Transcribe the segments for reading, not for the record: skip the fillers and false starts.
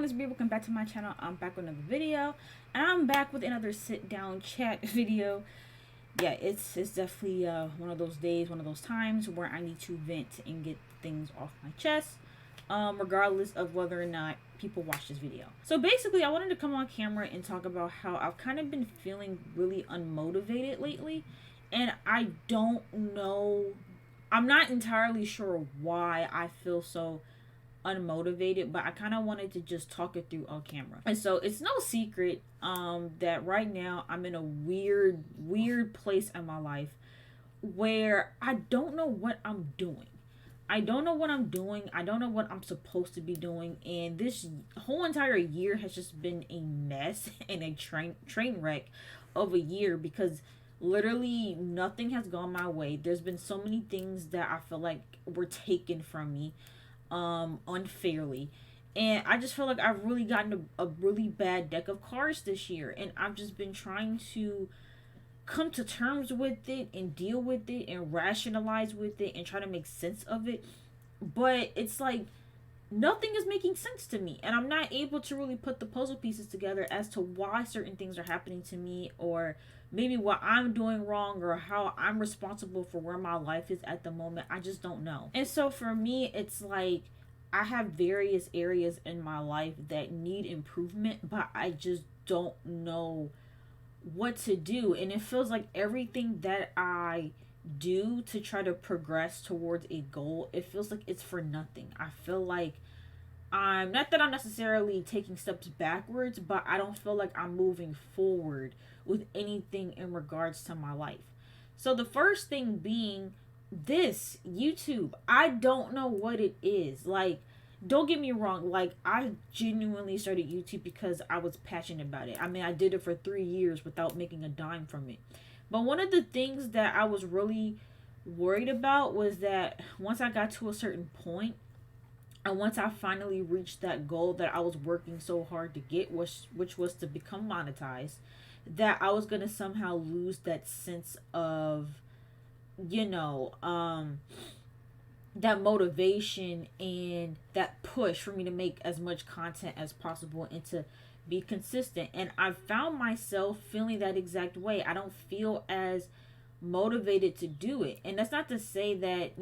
it's Brie. Welcome back to my channel. I'm back with another video, and I'm back with another sit down chat video. Yeah, it's definitely one of those days, one of those times where I need to vent and get things off my chest, regardless of whether or not people watch this video. So basically, I wanted to come on camera and talk about how I've kind of been feeling really unmotivated lately, and I don't know. I'm not entirely sure why I feel so unmotivated, but I kind of wanted to just talk it through on camera. And so it's no secret that right now I'm in a weird place in my life where I don't know what I'm doing. I don't know what I'm doing. I don't know what I'm supposed to be doing. And this whole entire year has just been a mess and a train wreck of a year because literally nothing has gone my way. There's been so many things that I feel like were taken from me unfairly, and I just feel like I've really gotten a really bad deck of cards this year, and I've just been trying to come to terms with it and deal with it and rationalize with it and try to make sense of it, but it's like nothing is making sense to me, and I'm not able to really put the puzzle pieces together as to why certain things are happening to me, or maybe what I'm doing wrong, or how I'm responsible for where my life is at the moment. I just don't know. And so for me, it's like I have various areas in my life that need improvement, but I just don't know what to do. And it feels like everything that I do to try to progress towards a goal, it feels like it's for nothing. I feel like I'm not that I'm necessarily taking steps backwards, but I don't feel like I'm moving forward with anything in regards to my life. So the first thing being this YouTube. I don't know what it is. Like, don't get me wrong, like I genuinely started YouTube because I was passionate about it. I mean, I did it for 3 years without making a dime from it. But one of the things that I was really worried about was that once I got to a certain point, and once I finally reached that goal that I was working so hard to get, which was to become monetized, that I was gonna somehow lose that sense of, you know, that motivation and that push for me to make as much content as possible and to be consistent. And I found myself feeling that exact way. I don't feel as motivated to do it. And that's not to say that,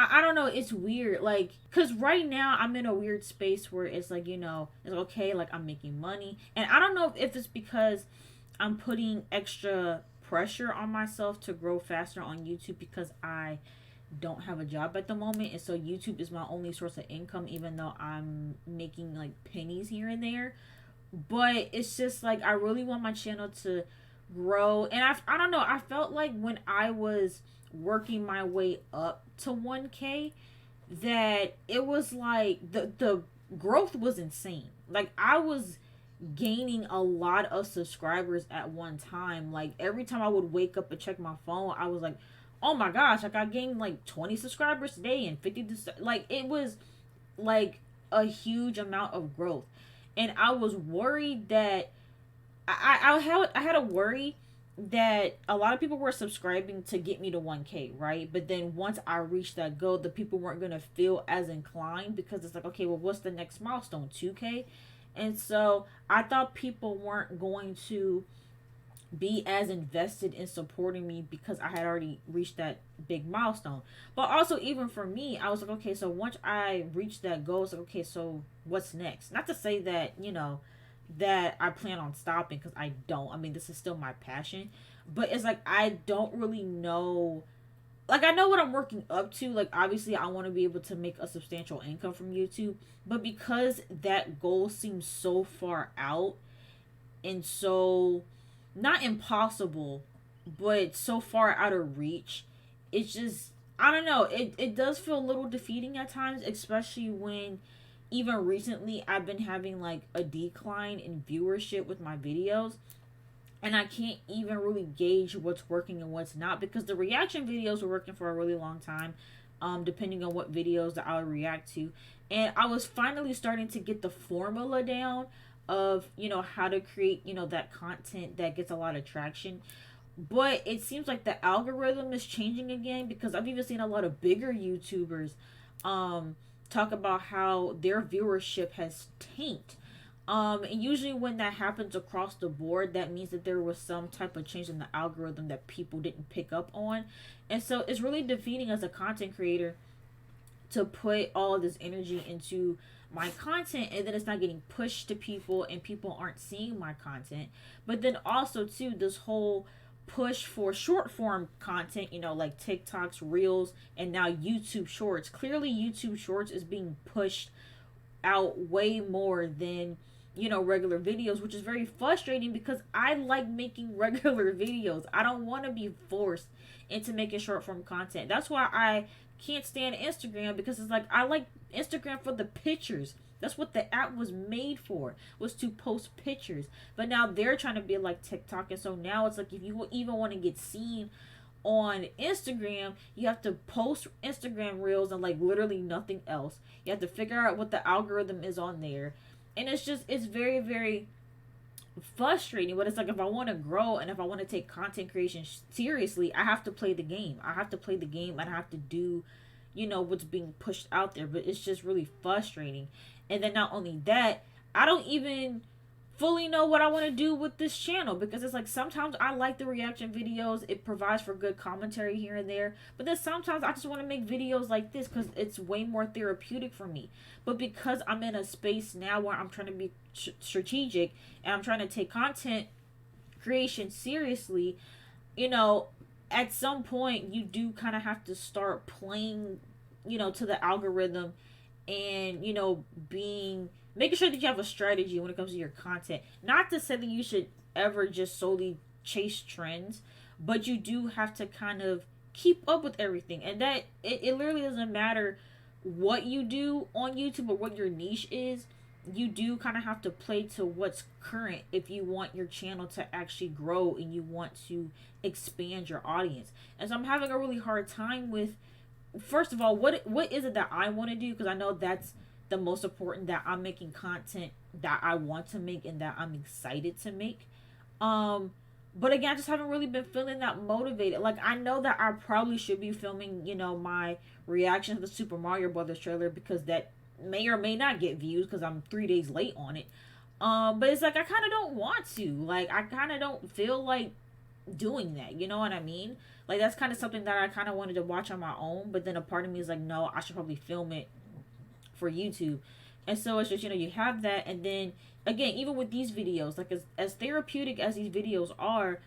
I don't know, it's weird, like, because right now I'm in a weird space where it's like, it's okay, like I'm making money, and I don't know if it's because I'm putting extra pressure on myself to grow faster on YouTube because I don't have a job at the moment, and so YouTube is my only source of income, even though I'm making like pennies here and there. But it's just like I really want my channel to grow, and I don't know, I felt like when I was working my way up to 1K that it was like the growth was insane. Like I was gaining a lot of subscribers at one time. Like every time I would wake up and check my phone, I was like, oh my gosh, like I gained like 20 subscribers today and 50 like it was like a huge amount of growth. And I was worried that I had a worry that a lot of people were subscribing to get me to 1K, right? But then once I reached that goal, the people weren't going to feel as inclined because it's like, okay, well, what's the next milestone? 2K? And so I thought people weren't going to be as invested in supporting me because I had already reached that big milestone. But also, even for me, I was like, okay, so once I reached that goal, it's like, okay, so what's next? Not to say that, that I plan on stopping, because I don't. I mean, this is still my passion, but it's like I don't really know. Like, I know what I'm working up to. Like, obviously I want to be able to make a substantial income from YouTube, but because that goal seems so far out and so not impossible, but so far out of reach, it's just, I don't know, it does feel a little defeating at times, especially when even recently I've been having like a decline in viewership with my videos, and I can't even really gauge what's working and what's not, because the reaction videos were working for a really long time, depending on what videos that I would react to, and I was finally starting to get the formula down of how to create that content that gets a lot of traction. But it seems like the algorithm is changing again, because I've even seen a lot of bigger YouTubers talk about how their viewership has tanked. And usually when that happens across the board, that means that there was some type of change in the algorithm that people didn't pick up on. And so it's really defeating as a content creator to put all of this energy into my content, and then it's not getting pushed to people and people aren't seeing my content. But then also too, this whole push for short form content, like TikToks, Reels, and now YouTube Shorts. Clearly YouTube Shorts is being pushed out way more than regular videos, which is very frustrating because I like making regular videos. I don't want to be forced into making short form content. That's why I can't stand Instagram, because it's like I like Instagram for the pictures. That's what the app was made for, was to post pictures. But now they're trying to be like TikTok, and so now it's like if you even want to get seen on Instagram, you have to post Instagram reels and like literally nothing else. You have to figure out what the algorithm is on there. And it's very, very frustrating. But it's like if I want to grow and if I want to take content creation seriously, I have to play the game. I have to play the game and I have to do, what's being pushed out there. But it's just really frustrating. And then not only that, I don't even fully know what I want to do with this channel, because it's like sometimes I like the reaction videos, it provides for good commentary here and there, but then sometimes I just want to make videos like this because it's way more therapeutic for me. But because I'm in a space now where I'm trying to be strategic and I'm trying to take content creation seriously, at some point you do kind of have to start playing to the algorithm, and being making sure that you have a strategy when it comes to your content. Not to say that you should ever just solely chase trends, but you do have to kind of keep up with everything. And that it literally doesn't matter what you do on YouTube or what your niche is. You do kind of have to play to what's current if you want your channel to actually grow and you want to expand your audience. And so I'm having a really hard time with, first of all, what is it that I want to do, because I know that's the most important, that I'm making content that I want to make and that I'm excited to make. But again, I just haven't really been feeling that motivated. Like, I know that I probably should be filming, my reaction to the Super Mario Brothers trailer, because that may or may not get views because I'm 3 days late on it. But it's like I kind of don't want to. Like, I kind of don't feel like doing that. You know what I mean? Like, that's kind of something that I kind of wanted to watch on my own. But then a part of me is like, no, I should probably film it for YouTube. And so it's just, you have that. And then again, even with these videos, like as therapeutic as these videos are,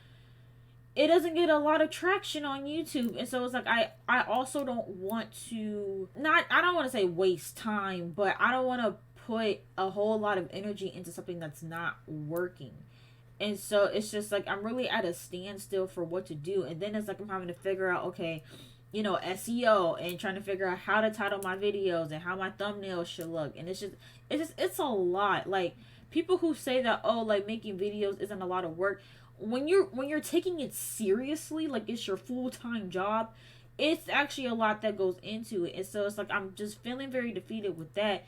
it doesn't get a lot of traction on YouTube. And so it's like I also don't want to, not, I don't want to say waste time, but I don't want to put a whole lot of energy into something that's not working. And so it's just like I'm really at a standstill for what to do. And then it's like I'm having to figure out, okay, SEO, and trying to figure out how to title my videos and how my thumbnails should look. And it's a lot. Like, people who say that, oh, like making videos isn't a lot of work, when you're taking it seriously, like it's your full-time job, it's actually a lot that goes into it. And so it's like I'm just feeling very defeated with that.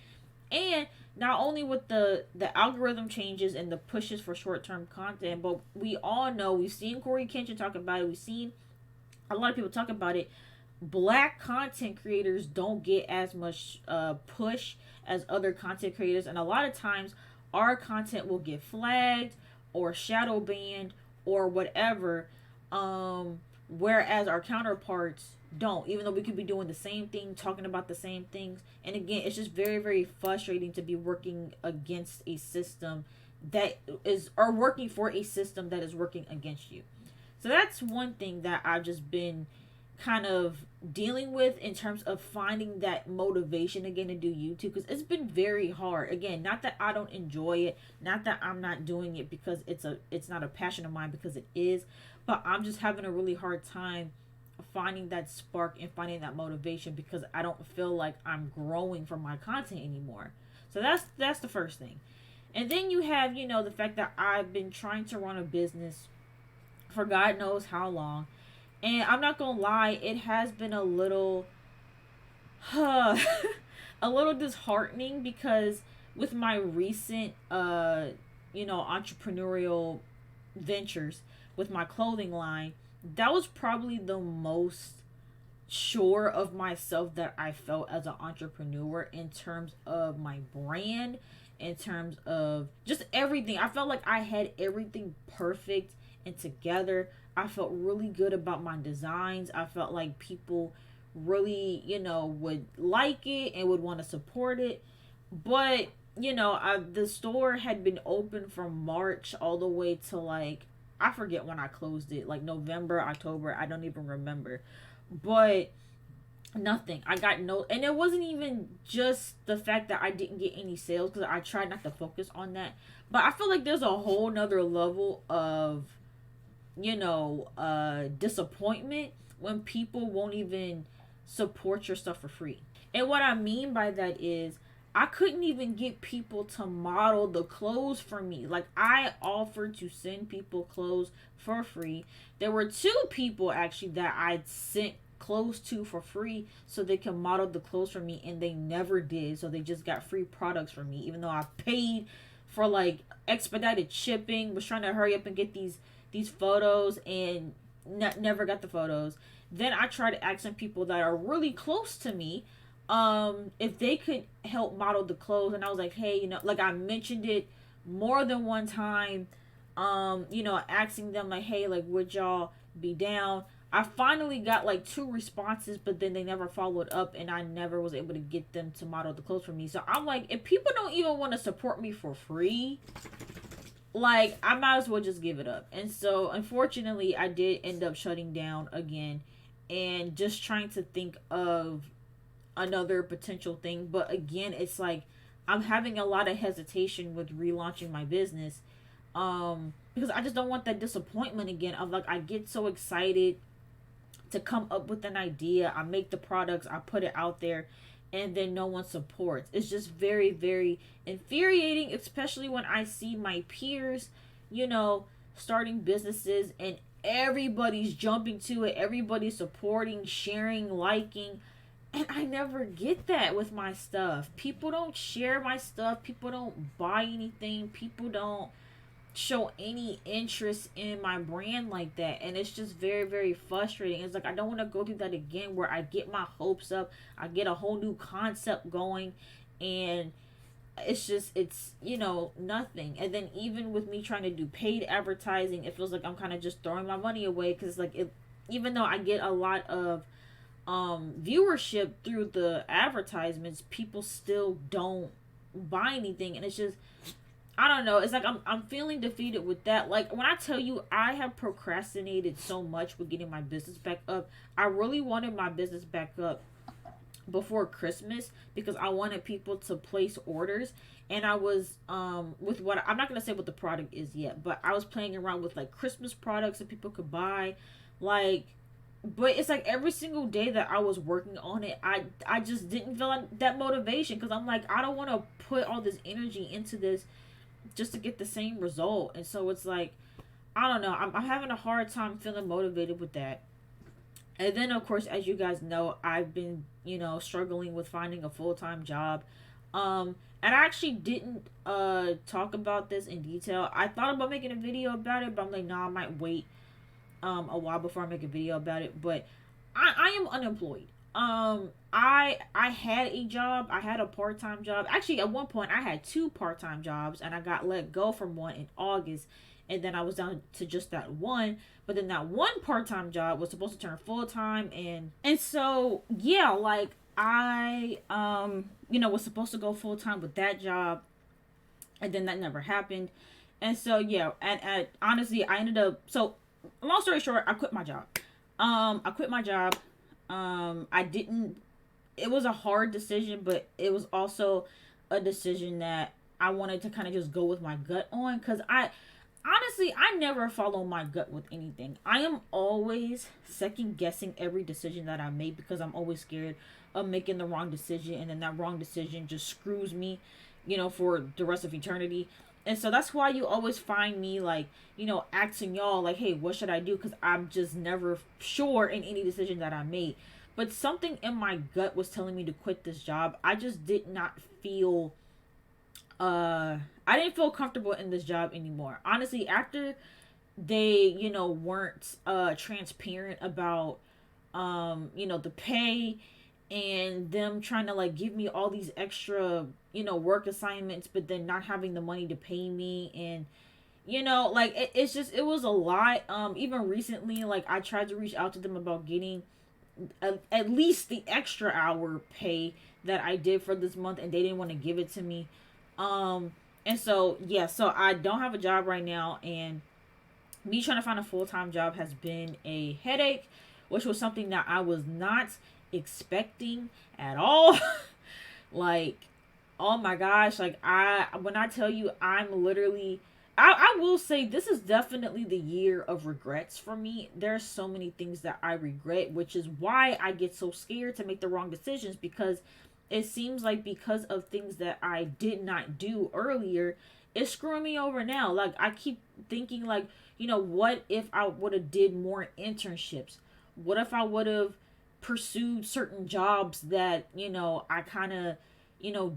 And not only with the algorithm changes and the pushes for short-term content, but we all know, we've seen Corey Kenshin talk about it, we've seen a lot of people talk about it, Black content creators don't get as much push as other content creators, and a lot of times our content will get flagged or shadow banned or whatever, whereas our counterparts don't, even though we could be doing the same thing, talking about the same things. And again, it's just very, very frustrating to be working against a system that is, or working for a system that is working against you. So that's one thing that I've just been kind of dealing with in terms of finding that motivation again to do YouTube, because it's been very hard. Again, not that I don't enjoy it, not that I'm not doing it because it's not a passion of mine, because it is, but I'm just having a really hard time finding that spark and finding that motivation, because I don't feel like I'm growing from my content anymore. So that's the first thing. And then you have, the fact that I've been trying to run a business for God knows how long. And I'm not gonna lie, it has been a little a little disheartening, because with my recent entrepreneurial ventures with my clothing line, that was probably the most sure of myself that I felt as an entrepreneur in terms of my brand, in terms of just everything. I felt like I had everything perfect and together. I felt really good about my designs. I felt like people really, would like it and would want to support it. But, the store had been open from March all the way to like, I forget when I closed it, like November, October, I don't even remember. But nothing. I got no, and it wasn't even just the fact that I didn't get any sales because I tried not to focus on that. But I feel like there's a whole nother level of, disappointment when people won't even support your stuff for free. And what I mean by that is, I couldn't even get people to model the clothes for me. Like, I offered to send people clothes for free. There were two people actually that I'd sent clothes to for free so they can model the clothes for me, and they never did. So they just got free products from me, even though I paid for like expedited shipping, was trying to hurry up and get these photos, and never got the photos. Then I tried asking people that are really close to me if they could help model the clothes, and I was like, hey, like I mentioned it more than one time, asking them like, hey, like, would y'all be down? I finally got like two responses, but then they never followed up, and I never was able to get them to model the clothes for me. So I'm like, if people don't even want to support me for free, like, I might as well just give it up. And so unfortunately I did end up shutting down again and just trying to think of another potential thing. But again, it's like I'm having a lot of hesitation with relaunching my business, because I just don't want that disappointment again of like, I get so excited to come up with an idea, I make the products, I put it out there, and then no one supports. It's just very, very infuriating, especially when I see my peers, starting businesses, and everybody's jumping to it, everybody's supporting, sharing, liking, and I never get that with my stuff. People don't share my stuff, people don't buy anything, people don't show any interest in my brand like that, and it's just very, very frustrating. It's like I don't want to go through that again where I get my hopes up, I get a whole new concept going, and it's nothing. And then even with me trying to do paid advertising, it feels like I'm kind of just throwing my money away, because like, even though I get a lot of viewership through the advertisements, people still don't buy anything, and it's just, I don't know. It's like I'm feeling defeated with that. Like, when I tell you I have procrastinated so much with getting my business back up, I really wanted my business back up before Christmas because I wanted people to place orders, and I was with what, I'm not going to say what the product is yet, but I was playing around with like Christmas products that people could buy, like, but it's like every single day that I was working on it, I just didn't feel like that motivation, because I'm like, I don't want to put all this energy into this just to get the same result. And so it's like, I don't know, I'm having a hard time feeling motivated with that. And then of course, as you guys know, I've been struggling with finding a full-time job. And I actually didn't talk about this in detail. I thought about making a video about it, but I'm like, nah, I might wait a while before I make a video about it. But I am unemployed. I had a job. I had a part-time job. Actually, at one point I had two part-time jobs, and I got let go from one in August, and then I was down to just that one. But then that one part-time job was supposed to turn full-time, and so yeah, like, I was supposed to go full-time with that job, and then that never happened. And so yeah, and honestly, I ended up, so long story short, I quit my job. I quit my job. I didn't, it was a hard decision, but it was also a decision that I wanted to kind of just go with my gut on, because I never follow my gut with anything. I am always second guessing every decision that I make, because I'm always scared of making the wrong decision, and then that wrong decision just screws me, for the rest of eternity. And so that's why you always find me like, asking y'all like, hey, what should I do? Because I'm just never sure in any decision that I made. But something in my gut was telling me to quit this job. I just did not feel, I didn't feel comfortable in this job anymore. Honestly, after they, weren't transparent about the pay, and them trying to like give me all these extra, work assignments, but then not having the money to pay me. And like it's just, it was a lot. Even recently, like I tried to reach out to them about getting at least the extra hour pay that I did for this month, and they didn't want to give it to me. And so yeah, so I don't have a job right now, and me trying to find a full-time job has been a headache, which was something that I was not expecting at all. Like, oh my gosh, like when I tell you, I'm literally, I will say this is definitely the year of regrets for me. There's so many things that I regret, which is why I get so scared to make the wrong decisions, because it seems like because of things that I did not do earlier, it's screwing me over now. Like I keep thinking like, what if I would have did more internships? What if I would have pursued certain jobs that, I kind of,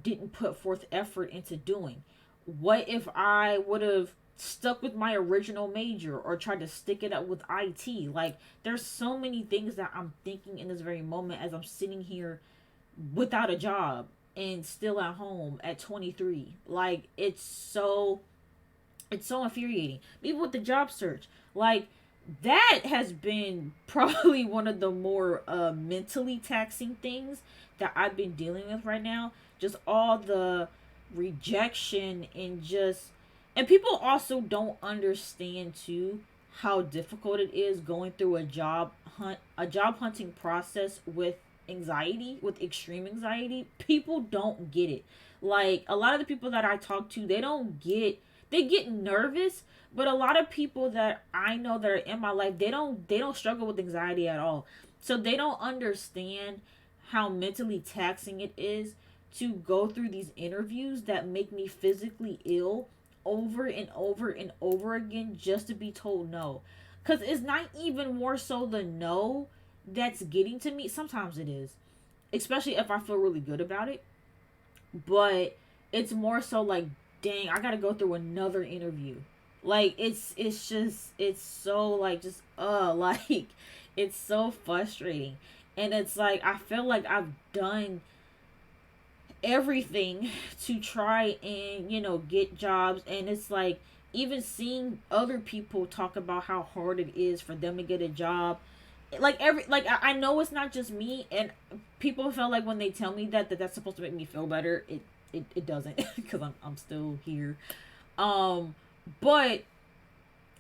didn't put forth effort into doing? What if I would have stuck with my original major or tried to stick it up with IT? Like, there's so many things that I'm thinking in this very moment as I'm sitting here without a job and still at home at 23. Like, it's so infuriating. Even with the job search, like that has been probably one of the more mentally taxing things that I've been dealing with right now. Just all the rejection, and people also don't understand too how difficult it is going through a job hunting process with anxiety, with extreme anxiety. People don't get it. Like a lot of the people that I talk to, they get nervous, but a lot of people that I know that are in my life, they don't struggle with anxiety at all. So they don't understand how mentally taxing it is to go through these interviews that make me physically ill over and over and over again just to be told no. Cuz it's not even more so the no that's getting to me. Sometimes it is, especially if I feel really good about it, but it's more so like, dang, I gotta go through another interview. Like it's so like just like it's so frustrating. And it's like I feel like I've done everything to try and get jobs, and it's like even seeing other people talk about how hard it is for them to get a job, I know it's not just me, and people feel like when they tell me that's supposed to make me feel better. It doesn't, because I'm still here. But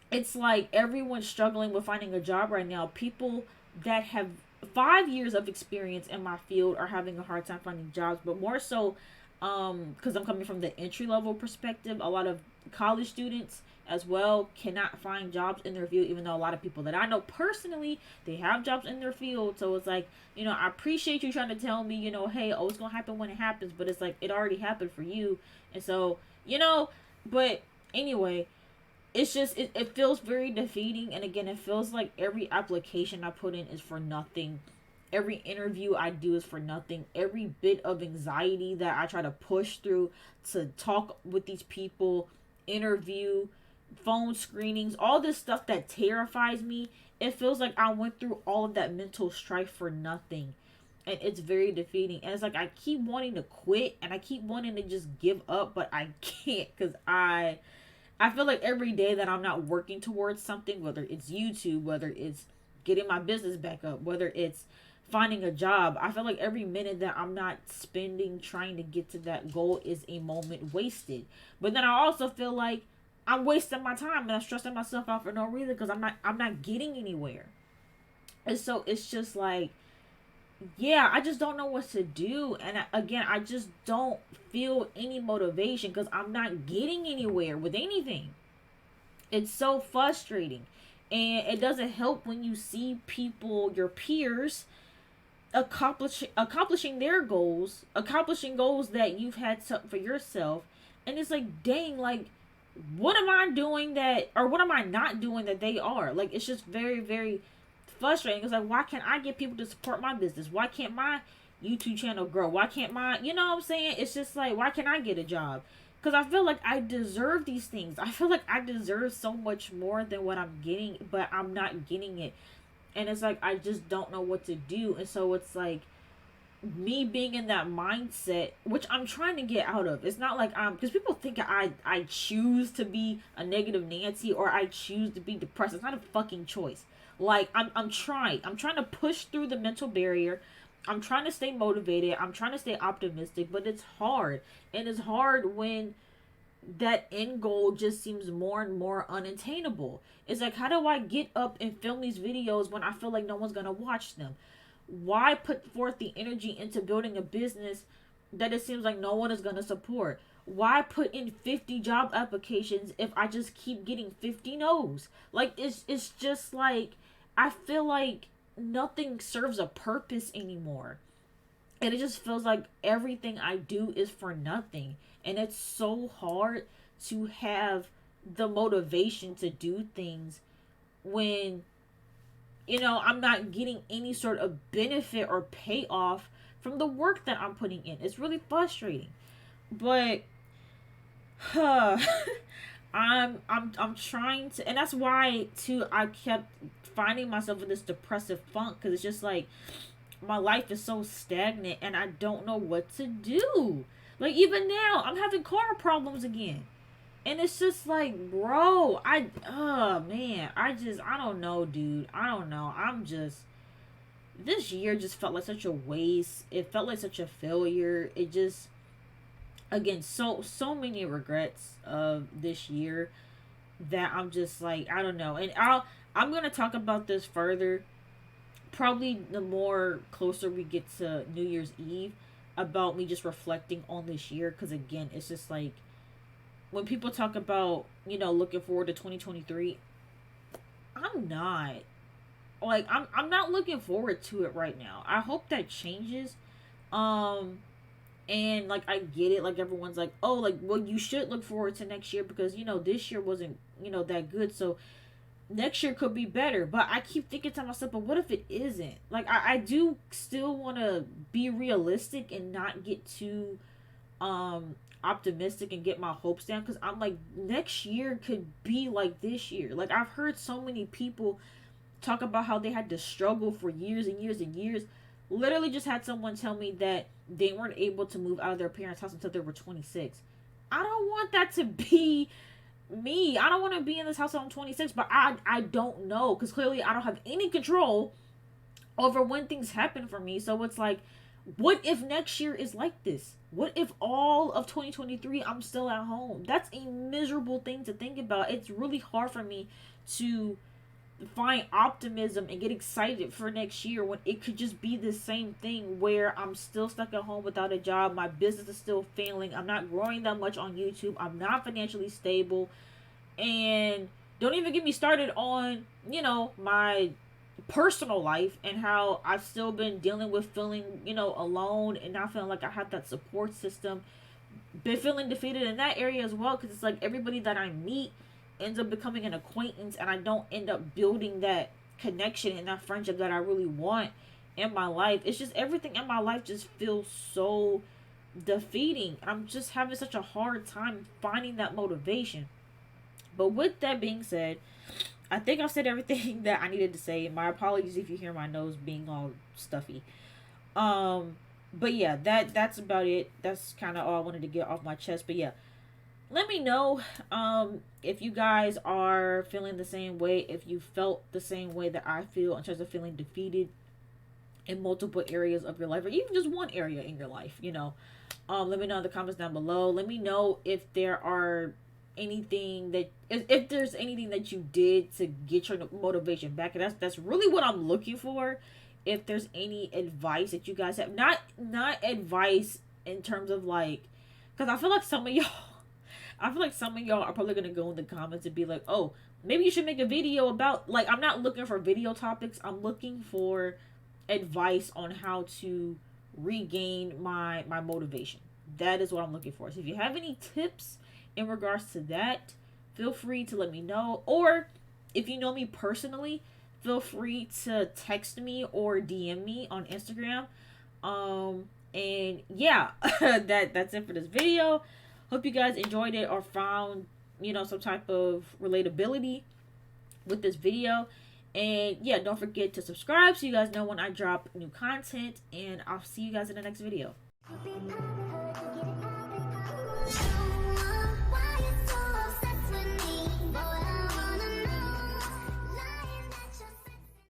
it's like everyone's struggling with finding a job right now. People that have 5 years of experience in my field are having a hard time finding jobs, but more so because I'm coming from the entry level perspective. A lot of college students as well cannot find jobs in their field, even though a lot of people that I know personally, they have jobs in their field. So it's like, I appreciate you trying to tell me, hey, oh, it's gonna happen when it happens, but it's like it already happened for you. And so, but anyway, it's just it feels very defeating. And again, it feels like every application I put in is for nothing. Every interview I do is for nothing. Every bit of anxiety that I try to push through to talk with these people, interview, phone screenings, all this stuff that terrifies me, it feels like I went through all of that mental strife for nothing. And it's very defeating. And it's like I keep wanting to quit, and I keep wanting to just give up, but I can't, because I feel like every day that I'm not working towards something, whether it's YouTube, whether it's getting my business back up, whether it's finding a job, I feel like every minute that I'm not spending trying to get to that goal is a moment wasted. But then I also feel like I'm wasting my time, and I'm stressing myself out for no reason, because I'm not getting anywhere. And so it's just like, yeah, I just don't know what to do. And again, I just don't feel any motivation because I'm not getting anywhere with anything. It's so frustrating. And it doesn't help when you see people, your peers, accomplishing their goals, accomplishing goals that you've had set for yourself. And it's like, dang, like, what am I doing that, or what am I not doing that they are? Like, it's just very, very frustrating. It's like, why can't I get people to support my business? Why can't my YouTube channel grow? Why can't you know what I'm saying? It's just like, why can't I get a job? Because I feel like I deserve these things. I feel like I deserve so much more than what I'm getting, but I'm not getting it. And it's like I just don't know what to do. And so it's like me being in that mindset, which I'm trying to get out of. It's not like because people think I choose to be a negative Nancy or I choose to be depressed. It's not a fucking choice. Like I'm trying to push through the mental barrier. I'm trying to stay motivated. I'm trying to stay optimistic, but it's hard. And it's hard when that end goal just seems more and more unattainable. It's like, how do I get up and film these videos when I feel like no one's gonna watch them? Why put forth the energy into building a business that it seems like no one is gonna support? Why put in 50 job applications if I just keep getting 50 no's? Like it's just like I feel like nothing serves a purpose anymore. And it just feels like everything I do is for nothing. And it's so hard to have the motivation to do things when, I'm not getting any sort of benefit or payoff from the work that I'm putting in. It's really frustrating. But I'm trying to, and that's why too I kept finding myself in this depressive funk, because it's just like my life is so stagnant and I don't know what to do. Like even now, I'm having car problems again. And it's just like, bro, oh man, I don't know, dude. I don't know. This year just felt like such a waste. It felt like such a failure. It just, again, so many regrets of this year that I'm just like, I don't know. And I'm going to talk about this further probably the more closer we get to New Year's Eve, about me just reflecting on this year, because again, it's just like when people talk about, looking forward to 2023, I'm not. Like I'm not looking forward to it right now. I hope that changes. Um and like I get it, like everyone's like, "Oh, like well you should look forward to next year because this year wasn't, that good. So next year could be better." But I keep thinking to myself, but what if it isn't? Like I do still want to be realistic and not get too optimistic and get my hopes down, because I'm like, next year could be like this year. Like I've heard so many people talk about how they had to struggle for years and years and years. Literally just had someone tell me that they weren't able to move out of their parents' house until they were 26. I don't want that to be me. I don't want to be in this house until I'm 26, but I don't know, because clearly I don't have any control over when things happen for me. So it's like, what if next year is like this? What if all of 2023 I'm still at home? That's a miserable thing to think about. It's really hard for me to find optimism and get excited for next year when it could just be the same thing where I'm still stuck at home without a job. My business is still failing. I'm not growing that much on YouTube. I'm not financially stable. And don't even get me started on, my personal life and how I've still been dealing with feeling, alone and not feeling like I have that support system. Been feeling defeated in that area as well, because it's like everybody that I meet ends up becoming an acquaintance and I don't end up building that connection and that friendship that I really want in my life. It's just everything in my life just feels so defeating. I'm just having such a hard time finding that motivation. But with that being said, I think I've said everything that I needed to say. My apologies if you hear my nose being all stuffy. But yeah, that's about it. That's kind of all I wanted to get off my chest. But yeah, let me know if you guys are feeling the same way, if you felt the same way that I feel in terms of feeling defeated in multiple areas of your life, or even just one area in your life. Let me know in the comments down below. Let me know if there are anything that, if there's anything that you did to get your motivation back. And that's really what I'm looking for. If there's any advice that you guys have, not advice in terms of like, because I feel like some of y'all are probably gonna go in the comments and be like, "Oh, maybe you should make a video about," like, I'm not looking for video topics. I'm looking for advice on how to regain my motivation. That is what I'm looking for. So if you have any tips in regards to that, feel free to let me know. Or if you know me personally, feel free to text me or DM me on Instagram. And yeah, that's it for this video. Hope you guys enjoyed it or found, some type of relatability with this video. And yeah, don't forget to subscribe so you guys know when I drop new content. And I'll see you guys in the next video.